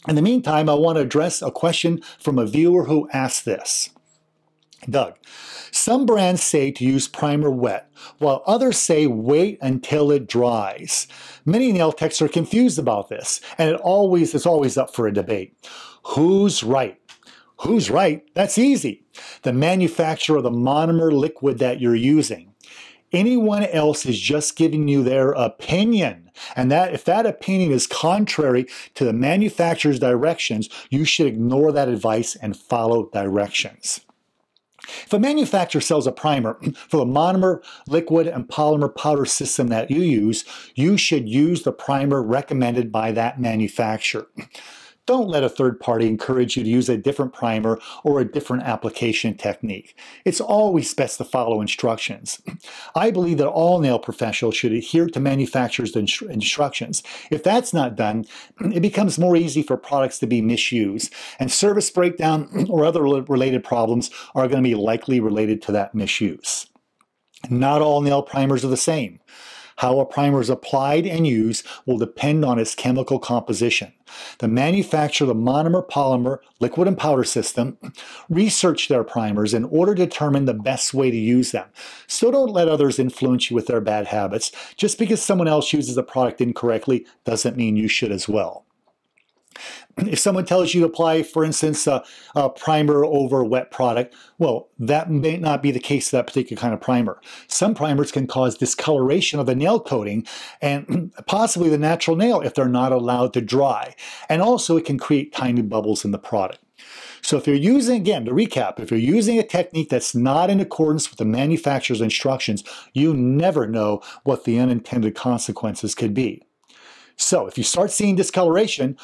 In the meantime, I want to address a question from a viewer who asked this. Doug, some brands say to use primer wet, while others say wait until it dries. Many nail techs are confused about this, and it's always up for a debate. Who's right? Who's right? That's easy. The manufacturer of the monomer liquid that you're using. Anyone else is just giving you their opinion. And that if that opinion is contrary to the manufacturer's directions, you should ignore that advice and follow directions. If a manufacturer sells a primer for the monomer, liquid, and polymer powder system that you use, you should use the primer recommended by that manufacturer. Don't let a third party encourage you to use a different primer or a different application technique. It's always best to follow instructions. I believe that all nail professionals should adhere to manufacturers' instructions. If that's not done, it becomes more easy for products to be misused, and service breakdown or other related problems are going to be likely related to that misuse. Not all nail primers are the same. How a primer is applied and used will depend on its chemical composition. The manufacturer of the monomer, polymer, liquid, and powder system research their primers in order to determine the best way to use them. So don't let others influence you with their bad habits. Just because someone else uses a product incorrectly doesn't mean you should as well. If someone tells you to apply, for instance, a primer over a wet product, well, that may not be the case for that particular kind of primer. Some primers can cause discoloration of the nail coating and possibly the natural nail if they're not allowed to dry. And also it can create tiny bubbles in the product. So if you're using, again, to recap, if you're using a technique that's not in accordance with the manufacturer's instructions, you never know what the unintended consequences could be. So if you start seeing discoloration,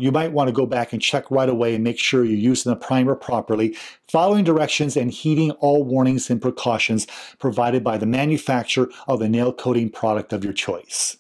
you might want to go back and check right away and make sure you're using the primer properly, following directions and heeding all warnings and precautions provided by the manufacturer of the nail coating product of your choice.